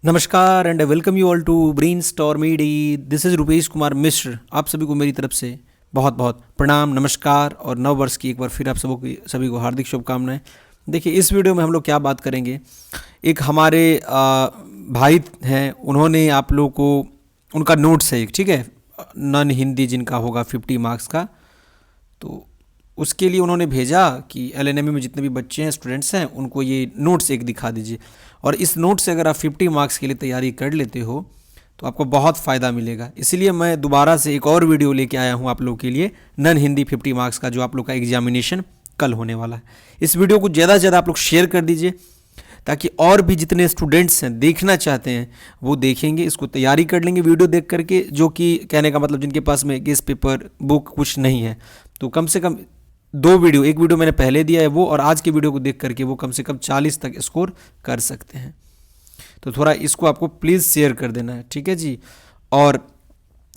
नमस्कार and welcome you all to brain स्टॉर्मीडी। This is Rupesh Kumar Mishra. आप सभी को मेरी तरफ से बहुत बहुत प्रणाम, नमस्कार और नव वर्ष की एक बार फिर आप सभी को हार्दिक शुभकामनाएं। देखिए, इस वीडियो में हम लोग क्या बात करेंगे। एक हमारे भाई हैं, उन्होंने आप लोगों को उनका नोट्स है एक, ठीक है, नॉन हिंदी जिनका होगा 50 मार्क्स का, तो उसके लिए उन्होंने भेजा कि एलएनएमयू में जितने भी बच्चे हैं, स्टूडेंट्स हैं, उनको ये नोट्स एक दिखा दीजिए। और इस नोट से अगर आप 50 मार्क्स के लिए तैयारी कर लेते हो तो आपको बहुत फ़ायदा मिलेगा। इसलिए मैं दोबारा से एक और वीडियो लेके आया हूँ आप लोगों के लिए, नॉन हिंदी 50 मार्क्स का, जो आप लोग का एग्जामिनेशन कल होने वाला है। इस वीडियो को ज़्यादा से ज़्यादा आप लोग शेयर कर दीजिए ताकि और भी जितने स्टूडेंट्स हैं, देखना चाहते हैं, वो देखेंगे, इसको तैयारी कर लेंगे वीडियो देख करके। जो कि कहने का मतलब जिनके पास में गेस्ट पेपर बुक कुछ नहीं है, तो कम से कम दो वीडियो, एक वीडियो मैंने पहले दिया है वो, और आज के वीडियो को देख करके वो कम से कम 40 तक स्कोर कर सकते हैं। तो थोड़ा इसको आपको प्लीज़ शेयर कर देना है, ठीक है जी। और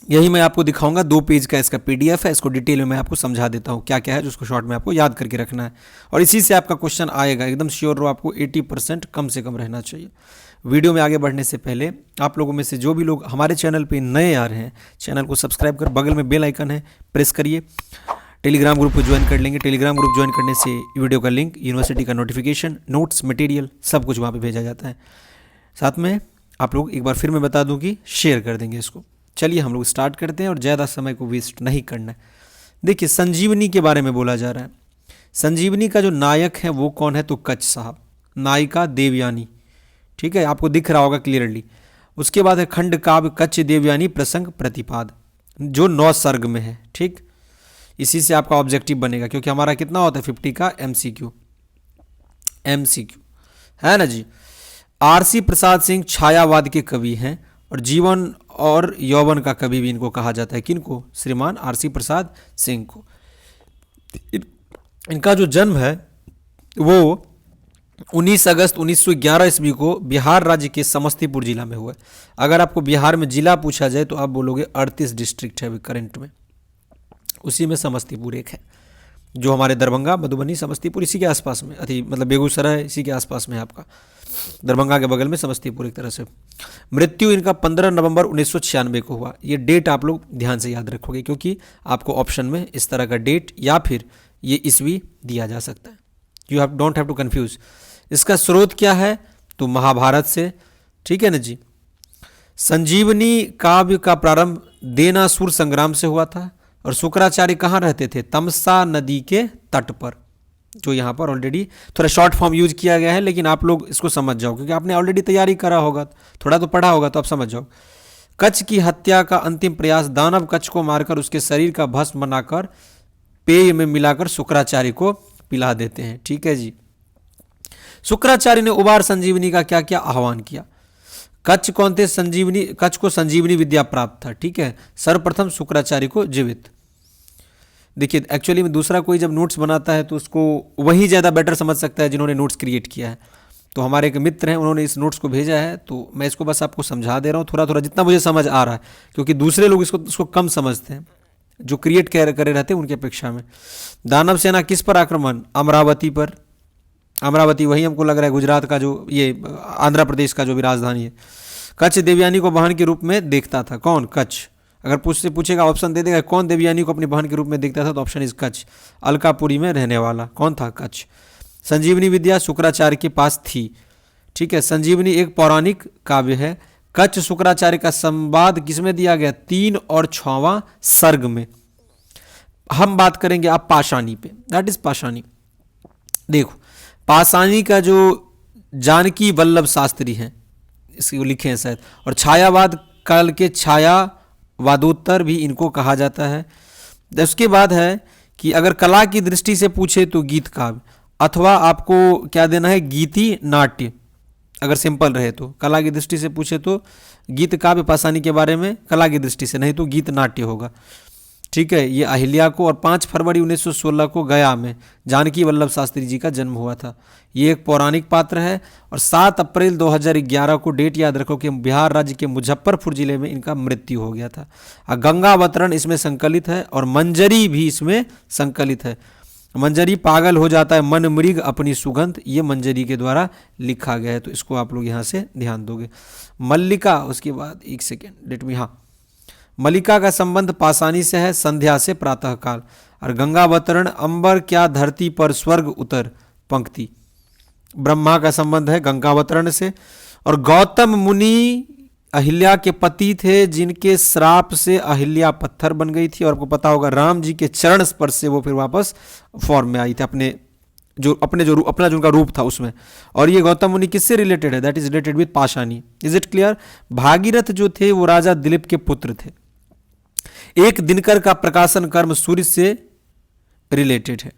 यही मैं आपको दिखाऊंगा, 2 पेज का इसका पीडीएफ है, इसको डिटेल में मैं आपको समझा देता हूँ क्या क्या है, जो उसको शॉर्ट में आपको याद करके रखना है। और इसी से आपका क्वेश्चन आएगा, एकदम श्योर रहो, आपको 80% कम से कम रहना चाहिए। वीडियो में आगे बढ़ने से पहले आप लोगों में से जो भी लोग हमारे चैनल पर नए आ रहे हैं, चैनल को सब्सक्राइब कर बगल में बेल आइकन है, प्रेस करिए। टेलीग्राम ग्रुप को ज्वाइन कर लेंगे। टेलीग्राम ग्रुप ज्वाइन करने से वीडियो का लिंक, यूनिवर्सिटी का नोटिफिकेशन, नोट्स, मटेरियल सब कुछ वहाँ पे भेजा जाता है। साथ में आप लोग एक बार फिर मैं बता दूं कि शेयर कर देंगे इसको। चलिए हम लोग स्टार्ट करते हैं और ज़्यादा समय को वेस्ट नहीं करना है। देखिए, संजीवनी के बारे में बोला जा रहा है। संजीवनी का जो नायक है वो कौन है, तो कच्छ साहब, नायिका देवयानी, ठीक है, आपको दिख रहा होगा क्लियरली। उसके बाद है खंड काव्य कच्छ देवयानी प्रसंग प्रतिपाद, जो 9 सर्ग में है, ठीक। इसी से आपका ऑब्जेक्टिव बनेगा, क्योंकि हमारा कितना होता है 50 का एमसीक्यू है ना जी। आरसी प्रसाद सिंह छायावाद के कवि हैं और जीवन और यौवन का कवि भी इनको कहा जाता है। किनको? श्रीमान आरसी प्रसाद सिंह को। इनका जो जन्म है वो 19 अगस्त 1911 ईस्वी को बिहार राज्य के समस्तीपुर जिला में हुआ है। अगर आपको बिहार में जिला पूछा जाए तो आप बोलोगे 38 डिस्ट्रिक्ट है अभी करंट में, उसी में समस्तीपुर एक है, जो हमारे दरभंगा, मधुबनी, समस्तीपुर इसी के आसपास में, मतलब बेगूसराय इसी के आसपास में है आपका, दरभंगा के बगल में समस्तीपुर एक तरह से। मृत्यु इनका 15 नवंबर 1996 को हुआ। ये डेट आप लोग ध्यान से याद रखोगे, क्योंकि आपको ऑप्शन में इस तरह का डेट या फिर ये ईस्वी दिया जा सकता है। You don't have to confuse. इसका स्रोत क्या है, तो महाभारत से, ठीक है ना जी। संजीवनी काव्य का प्रारंभ देनासुर संग्राम से हुआ था और शुक्राचार्य कहाँ रहते थे, तमसा नदी के तट पर, जो यहाँ पर ऑलरेडी थोड़ा शॉर्ट फॉर्म यूज किया गया है, लेकिन आप लोग इसको समझ जाओ, क्योंकि आपने ऑलरेडी तैयारी करा होगा, थोड़ा तो पढ़ा होगा, तो आप समझ जाओ। कच्छ की हत्या का अंतिम प्रयास, दानव कच्छ को मारकर उसके शरीर का भस्म बनाकर पेय में मिलाकर शुक्राचार्य को पिला देते हैं, ठीक है जी। शुक्राचार्य ने उबार संजीवनी का क्या क्या आह्वान किया। कच्छ कौन थे? संजीवनी, कच्छ को संजीवनी विद्या प्राप्त था, ठीक है। सर्वप्रथम शुक्राचार्य को जीवित। देखिए, एक्चुअली में दूसरा कोई जब नोट्स बनाता है तो उसको वही ज़्यादा बेटर समझ सकता है जिन्होंने नोट्स क्रिएट किया है। तो हमारे एक मित्र हैं, उन्होंने इस नोट्स को भेजा है, तो मैं इसको बस आपको समझा दे रहा हूँ थोड़ा थोड़ा, जितना मुझे समझ आ रहा है, क्योंकि दूसरे लोग इसको कम समझते हैं, जो क्रिएट करे रहते हैं उनकी अपेक्षा में। दानव सेना किस पर आक्रमण? अमरावती पर। अमरावती वही हमको लग रहा है गुजरात का, जो ये आंध्र प्रदेश का जो भी राजधानी है। कच्छ देवयानी को बहन के रूप में देखता था। कौन? कच्छ। अगर पूछेगा, ऑप्शन दे देगा कौन देवयानी को अपनी बहन के रूप में देखता था, तो ऑप्शन इज कच्छ। अलकापुरी में रहने वाला कौन था? कच्छ। संजीवनी विद्या शुक्राचार्य के पास थी, ठीक है। संजीवनी एक पौराणिक काव्य है। कच्छ शुक्राचार्य का संवाद किसमें दिया गया? 3 और 6वां सर्ग में। हम बात करेंगे आप पाषाणी पे, दैट इज पाषाणी। देखो, पाषाणी का जो जानकी वल्लभ शास्त्री हैं, इसको लिखे हैं शायद, और छायावाद काल के छायावादोत्तर भी इनको कहा जाता है। उसके बाद है कि अगर कला की दृष्टि से पूछे तो गीत काव्य, अथवा आपको क्या देना है, गीति नाट्य। अगर सिंपल रहे तो कला की दृष्टि से पूछे तो गीत काव्य पाषाणी के बारे में, कला की दृष्टि से नहीं तो गीत नाट्य होगा, ठीक है। ये अहिल्या को, और 5 फरवरी 1916 को गया में जानकी वल्लभ शास्त्री जी का जन्म हुआ था। ये एक पौराणिक पात्र है। और 7 अप्रैल 2011 को, डेट याद रखो, कि बिहार राज्य के मुजफ्फरपुर जिले में इनका मृत्यु हो गया था। गंगावतरण इसमें संकलित है और मंजरी भी इसमें संकलित है। मंजरी पागल हो जाता है मन मृग अपनी सुगंध, ये मंजरी के द्वारा लिखा गया है, तो इसको आप लोग यहाँ से ध्यान दोगे। मल्लिका, उसके बाद एक सेकेंड लेट मी, हाँ, मल्लिका का संबंध पासानी से है, संध्या से प्रातःकाल। और गंगावतरण अंबर क्या धरती पर स्वर्ग उतर, पंक्ति ब्रह्मा का संबंध है गंगावतरण से। और गौतम मुनि अहिल्या के पति थे, जिनके श्राप से अहिल्या पत्थर बन गई थी। और आपको पता होगा राम जी के चरण स्पर्श से वो फिर वापस फॉर्म में आई थी, अपना जो उनका रूप था उसमें। और ये गौतम मुनि किससे रिलेटेड है? दैट इज रिलेटेड विद पाशानी। Is it clear? भागीरथ जो थे वो राजा दिलीप के पुत्र थे। एक दिनकर का प्रकाशन कर्म सूर्य से रिलेटेड है।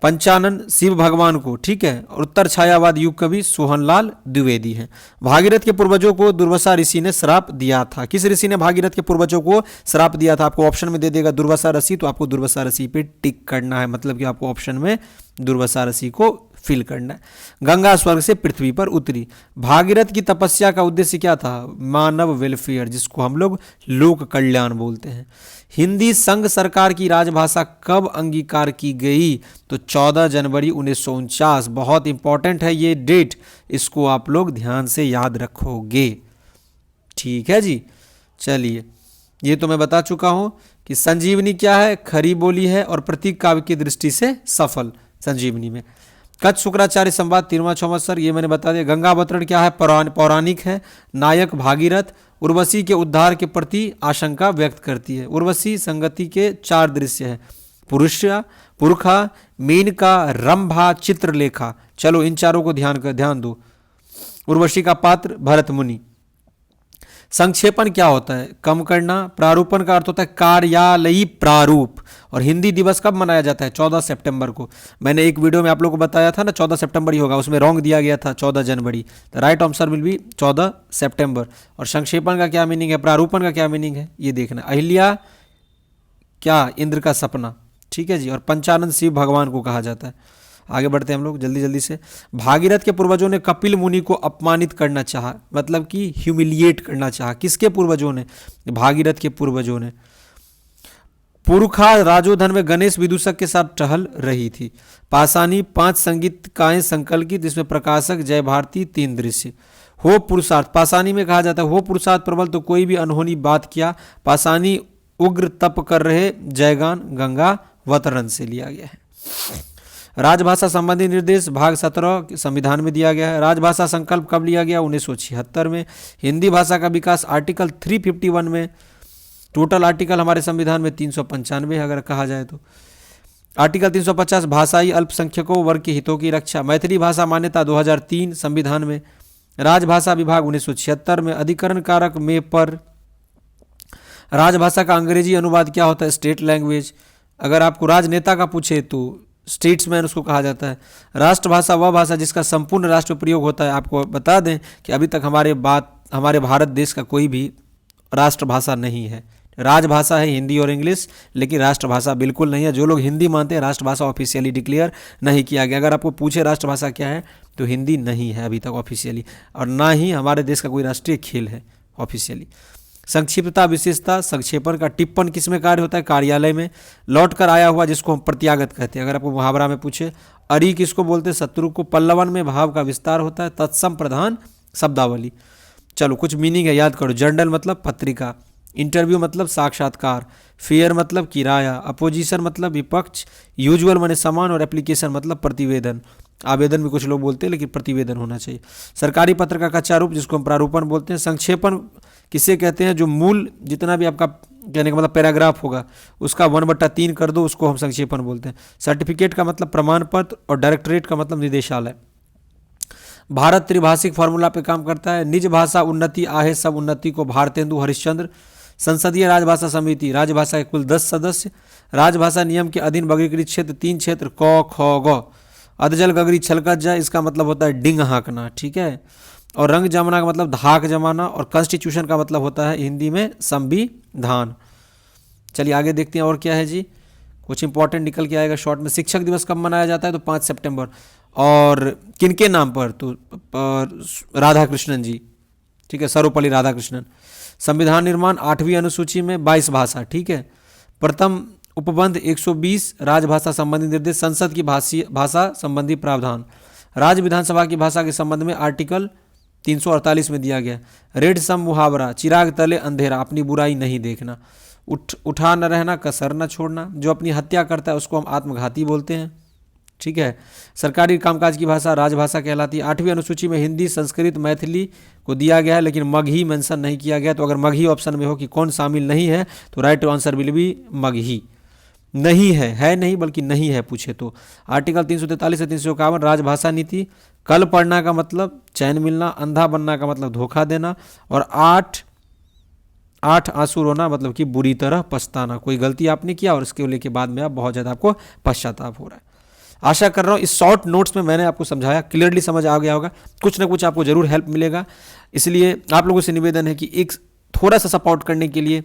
पंचानन शिव भगवान को, ठीक है। और उत्तर छायावाद युग कवि सोहनलाल द्विवेदी हैं। भागीरथ के पूर्वजों को दुर्वासा ऋषि ने श्राप दिया था। किस ऋषि ने भागीरथ के पूर्वजों को श्राप दिया था? आपको ऑप्शन में दे देगा दुर्वासा ऋषि, तो आपको दुर्वासा ऋषि पे टिक करना है, मतलब कि आपको ऑप्शन में दुर्वासा ऋषि को फिल करना है। गंगा स्वर्ग से पृथ्वी पर उतरी। भागीरथ की तपस्या का उद्देश्य क्या था? मानव वेलफेयर, जिसको हम लोग लोक कल्याण बोलते हैं। हिंदी संघ सरकार की राजभाषा कब अंगीकार की गई? तो 14 जनवरी 1949। बहुत इंपॉर्टेंट है ये डेट, इसको आप लोग ध्यान से याद रखोगे, ठीक है जी। चलिए, ये तो मैं बता चुका हूं कि संजीवनी क्या है, खरी बोली है और प्रतीक काव्य की दृष्टि से सफल संजीवनी में। कच्छ शुक्राचार्य संवाद 13वां संवत्सर, ये मैंने बता दिया। गंगावतरण क्या है? पौराणिक है। नायक भागीरथ उर्वशी के उद्धार के प्रति आशंका व्यक्त करती है। उर्वशी संगति के 4 दृश्य है, पुरुषा, पुरखा, मेनका, रंभा, चित्रलेखा। चलो इन चारों को ध्यान दो। उर्वशी का पात्र भरत मुनि। संक्षेपण क्या होता है? कम करना। प्रारूपण का अर्थ होता है कार्यालयी प्रारूप। और हिंदी दिवस कब मनाया जाता है? 14 सितंबर को। मैंने एक वीडियो में आप लोगों को बताया था ना 14 सितंबर ही होगा, उसमें रॉन्ग दिया गया था 14 जनवरी। The right answer will be 14 सितंबर। और संक्षेपण का क्या मीनिंग है, प्रारूपण का क्या मीनिंग है, ये देखना। अहिल्या क्या? इंद्र का सपना, ठीक है जी। और पंचानन शिव भगवान को कहा जाता है। आगे बढ़ते हैं हम लोग जल्दी से। भागीरथ के पूर्वजों ने कपिल मुनि को अपमानित करना चाहा, मतलब कि ह्यूमिलिएट करना चाहा। किसके पूर्वजों ने? भागीरथ के पूर्वजों ने। पुरखा राजोधन में गणेश विदूषक के साथ टहल रही थी। पासानी 5 संगीतकाएं संकलित, जिसमें प्रकाशक जय भारती 3 दृश्य। हो पुरुषार्थ, पासानी में कहा जाता है हो पुरुषार्थ प्रबल, तो कोई भी अनहोनी बात किया। पासानी उग्र तप कर रहे, जयगान गंगा वतरण से लिया गया है। राजभाषा संबंधी निर्देश भाग 17 संविधान में दिया गया है। राजभाषा संकल्प कब लिया गया? 1976 में। हिंदी भाषा का विकास आर्टिकल 351 में। टोटल आर्टिकल हमारे संविधान में 395 अगर कहा जाए तो। आर्टिकल 350 भाषाई अल्पसंख्यकों वर्ग के हितों की रक्षा। मैथिली भाषा मान्यता 2003 संविधान में। राजभाषा विभाग 1976 में। अधिकरण कारक में पर। राजभाषा का अंग्रेजी अनुवाद क्या होता है? State language. अगर आपको राजनेता का पूछे तो स्टेट्समैन उसको कहा जाता है। राष्ट्रभाषा वह भाषा जिसका संपूर्ण राष्ट्र प्रयोग होता है। आपको बता दें कि अभी तक हमारे भारत देश का कोई भी राष्ट्रभाषा नहीं है। राजभाषा है हिंदी और इंग्लिश, लेकिन राष्ट्रभाषा बिल्कुल नहीं है। जो लोग हिंदी मानते हैं, राष्ट्रभाषा ऑफिशियली डिक्लेयर नहीं किया गया। अगर आपको पूछे राष्ट्रभाषा क्या है, तो हिंदी नहीं है अभी तक ऑफिशियली, और ना ही हमारे देश का कोई राष्ट्रीय खेल है ऑफिशियली। संक्षिप्तता विशेषता, संक्षेपण का टिप्पण किसमें कार्य होता है? कार्यालय में। लौट कर आया हुआ, जिसको हम प्रत्यागत कहते हैं। अगर आपको मुहावरा में पूछे, अरि किसको बोलते हैं? शत्रु को। पल्लवन में भाव का विस्तार होता है। तत्सम प्रधान शब्दावली। चलो कुछ मीनिंग है, याद करो। जर्नल मतलब पत्रिका। इंटरव्यू मतलब साक्षात्कार। फेयर मतलब किराया। अपोजिशन मतलब विपक्ष। यूजुअल माने समान। और एप्लीकेशन मतलब प्रतिवेदन। आवेदन भी कुछ लोग बोलते हैं, लेकिन प्रतिवेदन होना चाहिए। सरकारी पत्र का कच्चा रूप, जिसको हम प्रारूपण बोलते हैं। संक्षेपण किसे कहते हैं? जो मूल जितना भी आपका कहने का मतलब पैराग्राफ होगा, उसका 1/3 कर दो, उसको हम संक्षेपण बोलते हैं। सर्टिफिकेट का मतलब प्रमाण पत्र। और डायरेक्टरेट का मतलब निदेशालय। भारत त्रिभाषिक फार्मूला पे काम करता है। निज भाषा उन्नति आहे सब उन्नति को भारतेंदु हरिश्चंद्र। संसदीय राजभाषा समिति, राजभाषा के कुल 10 सदस्य। राजभाषा नियम के अधीन वर्गीकृत क्षेत्र 3 क्षेत्र, क ख ग। अधजल गगरी छलकत जाए, इसका मतलब होता है डिंग हाँकना, ठीक है। और रंग जमाना का मतलब धाक जमाना। और कॉन्स्टिट्यूशन का मतलब होता है हिंदी में संविधान। चलिए आगे देखते हैं और क्या है जी। कुछ इंपॉर्टेंट निकल के आएगा शॉर्ट में। शिक्षक दिवस कब मनाया जाता है? तो 5 सितंबर। और किनके नाम पर? तो राधा कृष्णन जी, ठीक है, सर्वपल्ली राधाकृष्णन। संविधान निर्माण 8वीं अनुसूची में 22 भाषा, ठीक है। प्रथम उपबंध 120 राजभाषा संबंधी निर्देश, संसद की भाषा संबंधी प्रावधान, राज्य विधानसभा की भाषा के संबंध में आर्टिकल 348 में दिया गया। रेड सम मुहावरा, चिराग तले अंधेरा, अपनी बुराई नहीं देखना, उठा न रहना, कसर न छोड़ना, जो अपनी हत्या करता है उसको हम आत्मघाती बोलते हैं। ठीक है। सरकारी कामकाज की भाषा राजभाषा कहलाती है। 8वीं अनुसूची में हिंदी, संस्कृत, मैथिली को दिया गया है, लेकिन मगही मेंशन नहीं किया गया। तो अगर मगही ऑप्शन में हो कि कौन शामिल नहीं है, तो right answer will B Magahi. नहीं है नहीं बल्कि नहीं है पूछे तो। आर्टिकल 343 से 351 राजभाषा नीति, कल पढ़ना का मतलब चैन मिलना, अंधा बनना का मतलब धोखा देना, और 8 आंसू रोना मतलब कि बुरी तरह पछताना, कोई गलती आपने किया और इसके लेके बाद में आप बहुत ज़्यादा आपको पश्चाताप हो रहा है। आशा कर रहा हूँ इस शॉर्ट नोट्स में मैंने आपको समझाया, क्लियरली समझ आ गया होगा, कुछ ना कुछ आपको जरूर हेल्प मिलेगा। इसलिए आप लोगों से निवेदन है कि एक थोड़ा सा सपोर्ट करने के लिए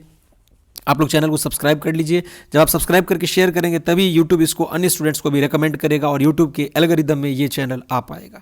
आप लोग चैनल को सब्सक्राइब कर लीजिए। जब आप सब्सक्राइब करके शेयर करेंगे तभी यूट्यूब इसको अन्य स्टूडेंट्स को भी रेकमेंड करेगा और यूट्यूब के एल्गोरिदम में ये चैनल आ पाएगा।